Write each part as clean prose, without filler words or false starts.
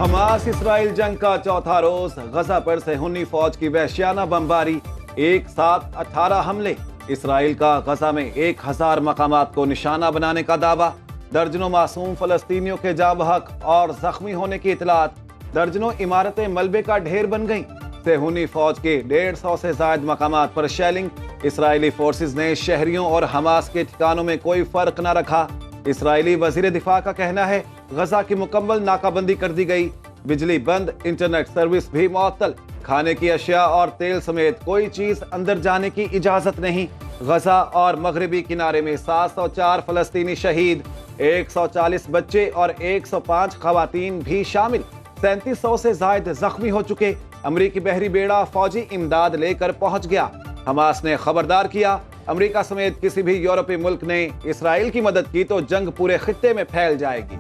Hamas Israel जंग का चौथा रोज, गजा पर सेहूनी फौज की वहशियाना बमबारी, एक साथ 18 हमले। इसराइल का गजा में 1000 मकामात को निशाना बनाने का दावा। दर्जनों मासूम फलस्तीनियों के जाँ बहक और जख्मी होने की इतलात। दर्जनों इमारतें मलबे का ढेर बन गईं। सेहूनी फौज के 150 से ज्यादा मकामात पर शेलिंग। इसराइली फोर्सेस ने शहरियों और हमास के ठिकानों में कोई फर्क न रखा। इसराइली वजीर दिफा का कहना है गजा की मुकम्मल नाकाबंदी कर दी गई। बिजली बंद, इंटरनेट सर्विस भी मुअत्तल। खाने की अशिया और तेल समेत कोई चीज अंदर जाने की इजाजत नहीं। गजा और मगरबी किनारे में 704 फलस्तीनी शहीद, 140 बच्चे और 105 खवातीन भी शामिल। 3700 से ज्यादा जख्मी हो चुके। अमरीकी बहरी बेड़ा फौजी इमदाद लेकर पहुंच गया। हमास ने खबरदार किया, अमेरिका समेत किसी भी यूरोपीय मुल्क ने इसराइल की मदद की तो जंग पूरे खित्ते में फैल जाएगी।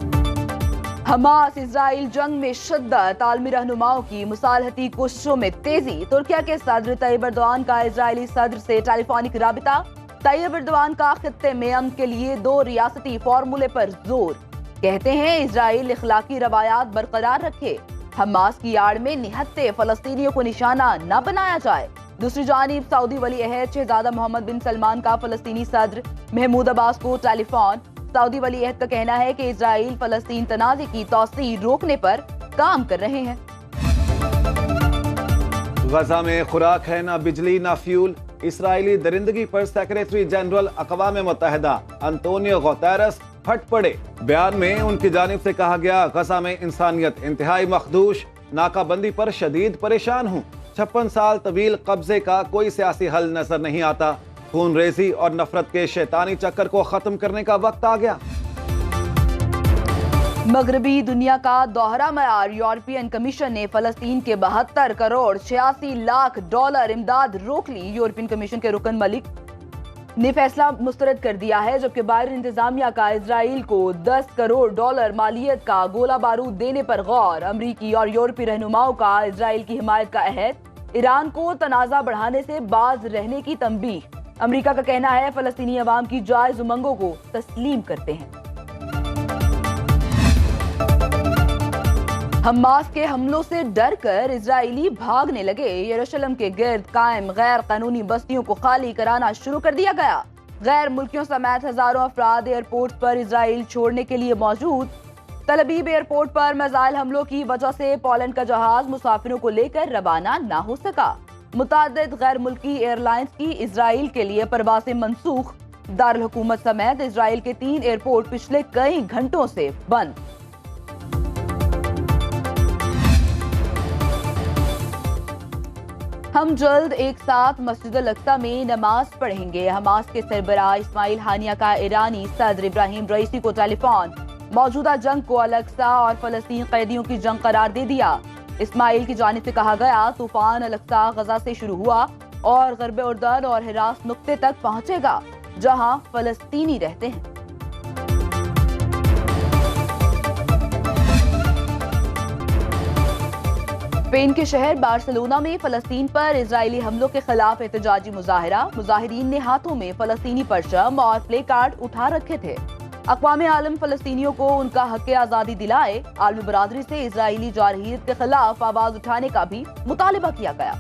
हमास इसराइल जंग में शिद्दत, आलमी रहनुमाओं की मुसालहती कोशिशों में तेजी। तुर्किया के सदर तैयब एर्दोआन का इजरायली सदर से टेलीफोनिक राबिता। तैयब एर्दोआन का खित्ते में अमन के लिए 2 रियासती फॉर्मूले पर जोर। कहते हैं इजराइल इखलाकी रवायात बरकरार रखे, हमास की आड़ में निहत्ते फलस्तीनियों को निशाना न बनाया जाए। दूसरी जानिब सऊदी वली अहद शहजादा मोहम्मद बिन सलमान का फलस्तीनी सदर महमूद अब्बास को टेलीफोन। सऊदी वली अहद का कहना है कि इजराइल फलस्तीन तनाज़े की तौसीअ रोकने पर काम कर रहे हैं। गजा में खुराक है, ना बिजली ना फ्यूल। इसराइली दरिंदगी पर सेक्रेटरी जनरल अक़वाम मुत्तहिदा अंतोनियो गुतेरेस फट पड़े। बयान में उनकी जानिब से कहा गया, गजा में इंसानियत इंतहाई मखदूश, नाकाबंदी पर शदीद परेशान हूँ। 56 साल तवील कब्जे का कोई सियासी हल नजर नहीं आता। खून रेजी और नफरत के शैतानी चक्कर को खत्म करने का वक्त आ गया। मगरबी दुनिया का दोहरा मयार। यूरोपियन कमीशन ने फलस्तीन के 72 करोड़ 86 लाख डॉलर इमदाद रोक ली। यूरोपियन कमीशन के रुकन मलिक ने फैसला मुस्तरद कर दिया है, जबकि बाहर इंतजामिया का इजराइल को 10 करोड़ डॉलर मालियत का गोला बारूद देने पर गौर। अमरीकी और यूरोपीय रहनुमाओं का इजराइल की हिमायत का अहद। ईरान को तनाज़ा बढ़ाने से बाज रहने की तंबीह। अमरीका का कहना है फलस्तीनी अवाम की जायज उमंगों को तस्लीम करते हैं। हमास के हमलों से डर कर इजरायली भागने लगे। यरूशलेम के गिर्द कायम गैर कानूनी बस्तियों को खाली कराना शुरू कर दिया गया। गैर मुल्कियों समेत हजारों अफराद एयरपोर्ट पर इजराइल छोड़ने के लिए मौजूद। तलबीब एयरपोर्ट पर मिसाइल हमलों की वजह से पोलैंड का जहाज मुसाफिरों को लेकर रवाना न हो सका। मुतादिद गैर मुल्की एयरलाइंस की इजराइल के लिए परवासें मंसूख। दारुल हुकूमत समेत इजराइल के 3 एयरपोर्ट पिछले कई घंटों से बंद। हम जल्द एक साथ मस्जिद अल-अक्सा में नमाज पढ़ेंगे। हमास के सरबराह इस्माइल हानिया का ईरानी सदर इब्राहिम रईसी को टेलीफोन। मौजूदा जंग को अल-अक्सा और फलस्तीन कैदियों की जंग करार दे दिया। इस्माइल की जानिब से कहा गया, तूफान अल-अक्सा गजा से शुरू हुआ और गरब उर्दन और हिरास नुक्ते तक पहुंचेगा, जहां फलस्तीनी रहते हैं। स्पेन के शहर बार्सिलोना में फलस्तीन पर इजरायली हमलों के खिलाफ एहतजाजी मुजाहिरा। मुजाहिरीन ने हाथों में फलस्तीनी परचम और प्ले कार्ड उठा रखे थे। अक़वाम आलम फलस्तीनियों को उनका हक आज़ादी दिलाए। आलमी बरादरी से इजरायली जारहियत के खिलाफ आवाज उठाने का भी मुतालिबा किया गया।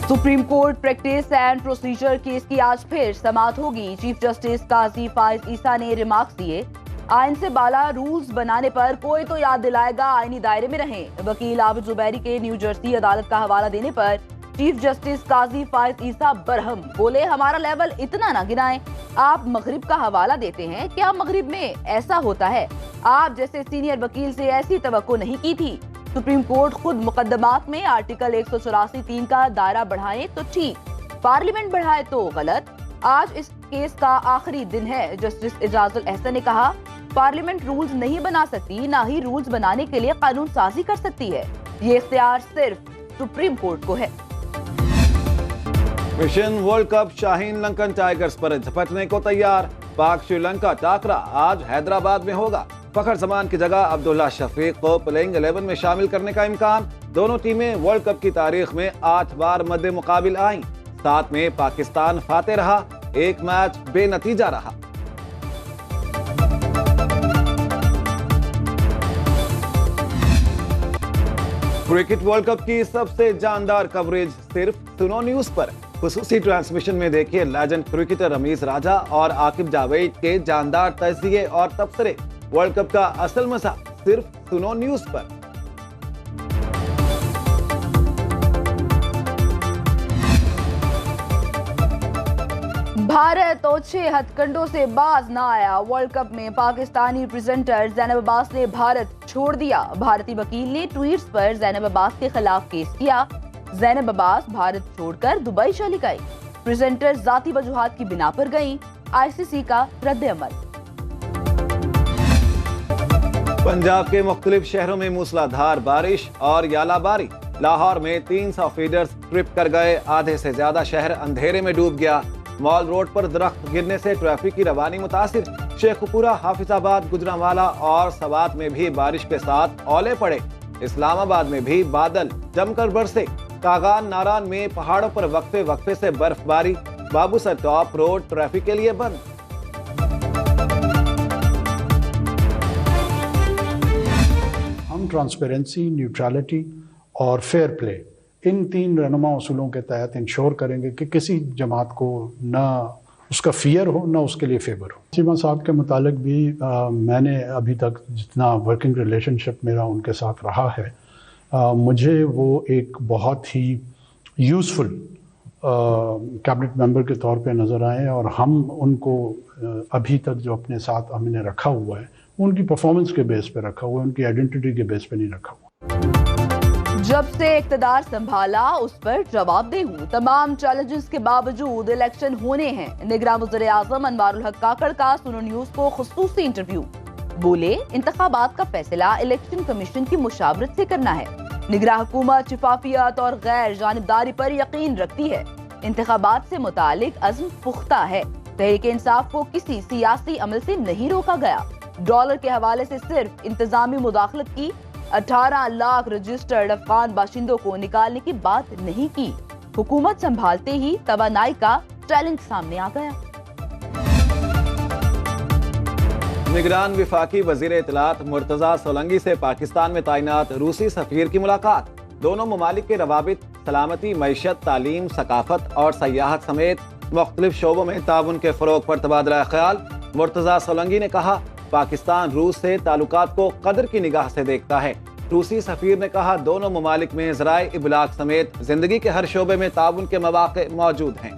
Supreme court practice and procedure case की आज फिर समाअत होगी। चीफ जस्टिस काजी फाइज ईसा ने रिमार्क्स दिए, आइन से बाला रूल्स बनाने पर कोई तो याद दिलाएगा, आईनी दायरे में रहें। वकील आबिद जुबैरी के न्यू जर्सी अदालत का हवाला देने पर चीफ जस्टिस काजी फाइज ईसा बरहम बोले, हमारा लेवल इतना ना गिराएं। आप मगरिब का हवाला देते हैं, क्या मगरिब में ऐसा होता है? आप जैसे सीनियर वकील से ऐसी तवक्को नहीं की थी। सुप्रीम कोर्ट खुद मुकदमात में आर्टिकल 184(3) का दायरा बढ़ाए तो ठीक, पार्लियामेंट बढ़ाए तो गलत। आज इस केस का आखिरी दिन है। जस्टिस इजाजुल अहसन ने कहा, पार्लियामेंट रूल्स नहीं बना सकती, ना ही रूल्स बनाने के लिए कानून साजी कर सकती है। ये इख्तियार सिर्फ सुप्रीम कोर्ट को है। Asian world cup Shaheen Lankan tigers पर झपटने को तैयार। पाक श्रीलंका टाकरा आज हैदराबाद में होगा। फखर जमान की जगह अब्दुल्ला शफीक को प्लेइंग 11 में शामिल करने का इम्कान। दोनों टीमें वर्ल्ड कप की तारीख में 8 बार मद्दे मुकाबिल आईं। साथ में पाकिस्तान फातेह रहा, एक मैच बेनतीजा रहा। क्रिकेट वर्ल्ड कप की सबसे जानदार कवरेज सिर्फ सुनो न्यूज पर। खुसूसी ट्रांसमिशन में देखिए लेजेंड क्रिकेटर रमीज राजा और आकिब जावेद के जानदार तजज़िये और तबसरे। वर्ल्ड कप का असल मजा सिर्फ सुनो न्यूज पर। भारत ओछे हथकंडों से बाज ना आया। वर्ल्ड कप में पाकिस्तानी प्रेजेंटर ज़ैनब अब्बास ने भारत छोड़ दिया। भारतीय वकील ने ट्वीट्स पर ज़ैनब अब्बास के खिलाफ केस किया। ज़ैनब अब्बास भारत छोड़कर दुबई चली गई। प्रेजेंटर जाती वजूहात की बिना पर गई। आईसीसी का रद्द-ए-अमल। पंजाब के मुख्तलिफ शहरों में मूसलाधार बारिश और यालाबारी। लाहौर में 300 फीडर्स ट्रिप कर गए। आधे से ज्यादा शहर अंधेरे में डूब गया। मॉल रोड पर दरख्त गिरने से ट्रैफिक की रवानी मुतासिर। शेखुपुरा, हाफिजाबाद, गुजरांवाला और सवात में भी बारिश के साथ ओले पड़े। इस्लामाबाद में भी बादल जमकर बरसे। कागान नारान में पहाड़ों पर वक्फे वक्फे से बर्फबारी। बाबूसर टॉप रोड ट्रैफिक के लिए बंद। हम ट्रांसपेरेंसी, न्यूट्रलिटी और फेयर प्ले, इन 3 रहनुमा उसूलों के तहत इंश्योर करेंगे कि किसी जमात को ना उसका फियर हो ना उसके लिए फेवर हो। चीमा साहब के मुतालिक भी मैंने अभी तक जितना वर्किंग रिलेशनशिप मेरा उनके साथ रहा है, मुझे वो एक बहुत ही यूज़फुल कैबिनेट मेंबर के तौर पे नज़र आए और हम उनको अभी तक जो अपने साथ हमने रखा हुआ है उनकी परफॉर्मेंस के बेस पे रखा हुआ है, उनकी आइडेंटिटी के बेस पे नहीं रखा हुआ। जब से इख्तिदार संभाला उस पर जवाबदेह हूँ। तमाम चैलेंजेस के बावजूद इलेक्शन होने हैं। निगरान वज़ीर आज़म अनवारुल हक काकड़ का सुनो न्यूज को खुसूसी इंटरव्यू। बोले, इंतखाबात का फैसला इलेक्शन कमीशन की मुशावरत से करना है। निगरान हुकूमत शिफाफियत और गैर जानिबदारी पर यकीन रखती है। इंतखाबात से मुतालिक अज़्म पुख्ता है। तहरीक इंसाफ को किसी सियासी अमल से नहीं रोका गया। डॉलर के हवाले से सिर्फ इंतजामी मुदाखलत की। 18 लाख रजिस्टर्ड अफगान बाशिंदों को निकालने की बात नहीं की। हुकूमत संभालते ही तवानाई का चैलेंज सामने आ गया। निगरान विफाकी वजीर इत्तलात मुर्तजा सोलंगी से पाकिस्तान में तैनात रूसी सफीर की मुलाकात। दोनों ममालिक के रवाबित, सलामती, मईशत, तालीम, सकाफत और सयाहत समेत मुख्तलिफ शोबों में ताउन के फरोग पर तबादला ख्याल। मुर्तजा सोलंगी ने कहा, पाकिस्तान रूस से ताल्लुकात को कदर की निगाह से देखता है। रूसी सफीर ने कहा, दोनों ममालिक में ज़राए इबलाग समेत जिंदगी के हर शोबे में ताउन के मौक़े मौजूद हैं।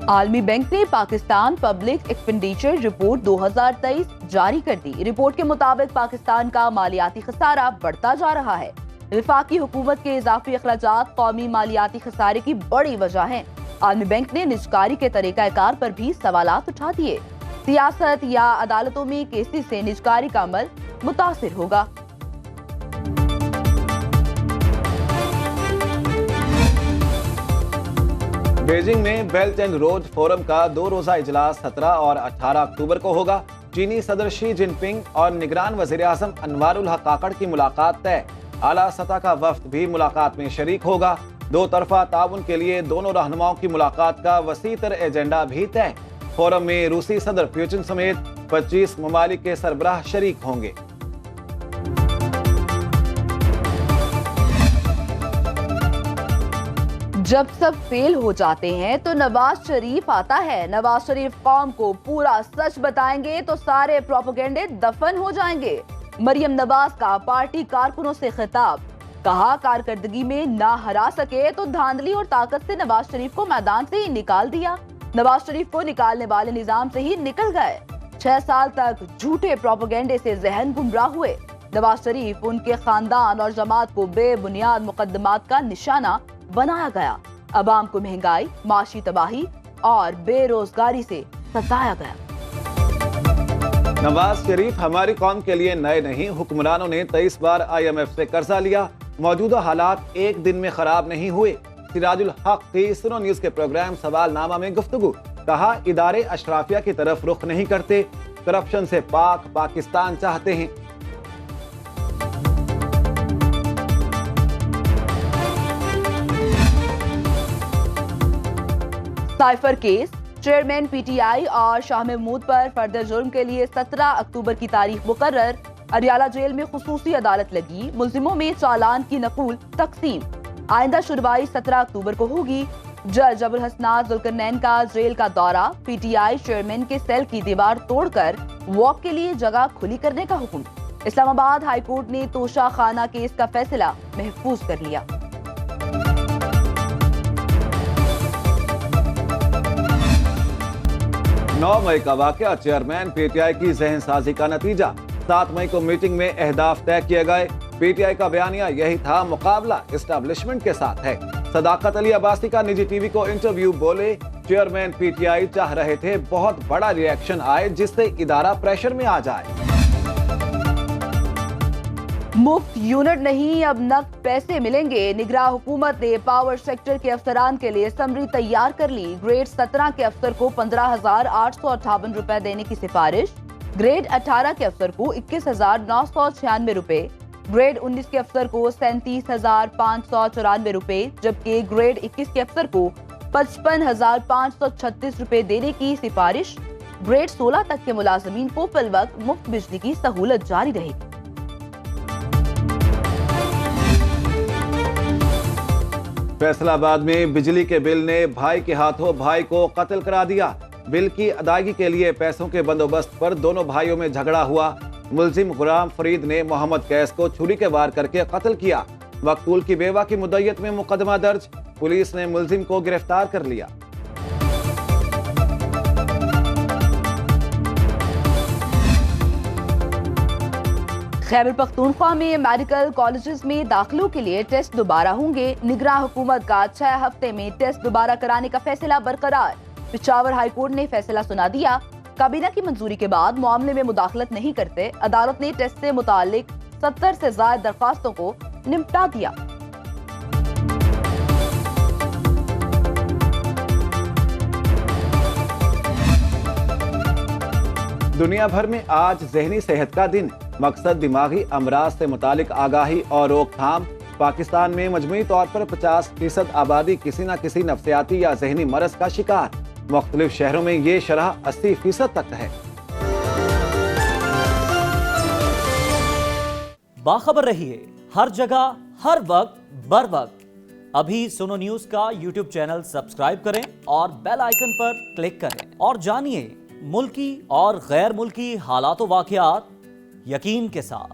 आलमी बैंक ने पाकिस्तान पब्लिक एक्सपेंडिचर रिपोर्ट 2023 जारी कर दी। रिपोर्ट के मुताबिक पाकिस्तान का मालियाती खसारा बढ़ता जा रहा है। वफाकी हुकूमत के इजाफी अखराजात कौमी मालियाती खसारे की बड़ी वजह हैं। आलमी बैंक ने निजकारी के तरीकाकार पर भी सवालात उठा दिए। सियासत या अदालतों में केसेस से निजकारी का अमल मुतासिर होगा। बीजिंग में बेल्ट एंड रोड फोरम का 2 रोजा इजलास 17 और 18 अक्टूबर को होगा। चीनी सदर शी जिनपिंग और निगरान वज़ीर आज़म अनवारुल हक काकड़ की मुलाकात तय। आला सतह का वफ्द भी मुलाकात में शरीक होगा। 2 तरफा ताउन के लिए दोनों रहनुमाओं की मुलाकात का वसीतर एजेंडा भी तय। फोरम में रूसी सदर पुतिन समेत 25 ममालिक के सरबराह शरीक होंगे। जब सब फेल हो जाते हैं तो नवाज शरीफ आता है। नवाज शरीफ कौम को पूरा सच बताएंगे तो सारे प्रोपेगेंडे दफन हो जाएंगे। मरियम नवाज का पार्टी कारकुनों से खिताब। कहा, कारकर्दगी में ना हरा सके तो धांधली और ताकत से नवाज शरीफ को मैदान से ही निकाल दिया। नवाज शरीफ को निकालने वाले निजाम से ही निकल गए। 6 साल तक झूठे प्रोपेगेंडे से जहन गुमराह हुए। नवाज शरीफ, उनके खानदान और जमात को बेबुनियाद मुकदमात का निशाना बनाया गया। अवाम को महंगाई, माशी तबाही और बेरोजगारी से सताया गया। नवाज शरीफ हमारी कौम के लिए नए नहीं। हुक्मरानों ने 23 बार IMF से कर्जा लिया। मौजूदा हालात एक दिन में खराब नहीं हुए। सिराजुल हक की सुनो न्यूज के प्रोग्राम सवालनामा में गुफ्तगू। कहा, इदारे अशराफिया की तरफ रुख नहीं करते, करप्शन से पाक पाकिस्तान चाहते हैं। साइफर केस, चेयरमैन पीटीआई और शाह महमूद पर फर्दर जुर्म के लिए 17 अक्टूबर की तारीख मुकर्रर। अरियाला जेल में खुसूसी अदालत लगी, मुल्जिमों में चालान की नकूल तकसीम। आइंदा सुनवाई 17 अक्टूबर को होगी। जज अबुल हसनात जुल्करनैन का जेल का दौरा, पीटीआई चेयरमैन के सेल की दीवार तोड़कर वॉक के लिए जगह खुली करने का हुक्म। इस्लामाबाद हाई कोर्ट ने तोशा खाना केस का फैसला महफूज कर लिया। 9 मई का वाकया, चेयरमैन पीटीआई की जहन साजी का नतीजा। 7 मई को मीटिंग में अहदाफ तय किए गए। पीटीआई का बयानिया यही था, मुकाबला एस्टेब्लिशमेंट के साथ है। सदाकत अली अब्बासी का निजी टीवी को इंटरव्यू, बोले चेयरमैन पीटीआई चाह रहे थे बहुत बड़ा रिएक्शन आए जिससे इदारा प्रेशर में आ जाए। मुफ्त यूनिट नहीं, अब नकद पैसे मिलेंगे। निगरां हुकूमत ने पावर सेक्टर के अफसरान के लिए समरी तैयार कर ली। ग्रेड 17 के अफसर को 15,858 रुपए देने की सिफारिश, ग्रेड 18 के अफसर को 21,996 रुपए, ग्रेड 19 के अफसर को 37,594 रुपए, जबकि ग्रेड 21 के अफसर को 55,536 रुपए देने की सिफारिश। ग्रेड 16 तक के मुलाजमीन को फिल वक्त मुफ्त बिजली की सहूलत जारी रहेगी। फैसलाबाद में बिजली के बिल ने भाई के हाथों भाई को कत्ल करा दिया। बिल की अदायगी के लिए पैसों के बंदोबस्त पर दोनों भाइयों में झगड़ा हुआ। मुलजिम गुलाम फरीद ने मोहम्मद कैस को छुरी के वार करके कत्ल किया। मकतूल की बेवा की मुद्दत में मुकदमा दर्ज, पुलिस ने मुलजिम को गिरफ्तार कर लिया। खैबर पख्तूनख्वा में मेडिकल कॉलेजेस में दाखिलों के लिए टेस्ट दोबारा होंगे। निगरां हुकूमत का 6 हफ्ते में टेस्ट दोबारा कराने का फैसला बरकरार। पिशावर हाई कोर्ट ने फैसला सुना दिया। काबीना की मंजूरी के बाद मामले में मुदाखलत नहीं करते। अदालत ने टेस्ट से मुतालिक 70 से ज्यादा दरख्वास्तों को निपटा दिया। दुनिया भर में आज ज़हनी सेहत का दिन। मकसद दिमागी अमराज से मुतालिक आगाही और रोकथाम। पाकिस्तान में मजमूई तौर पर 50% आबादी किसी न किसी नफ्सियाती या ज़हनी मरज का शिकार। मुख्तलिफ शहरों में ये शरह 80% तक है। बाखबर रहिए हर जगह हर वक्त बर वक्त। अभी सुनो न्यूज का यूट्यूब चैनल सब्सक्राइब करें और बेल आइकन पर क्लिक करें और जानिए मुल्की और गैर मुल्की हालात व वाक़यात यकीन के साथ।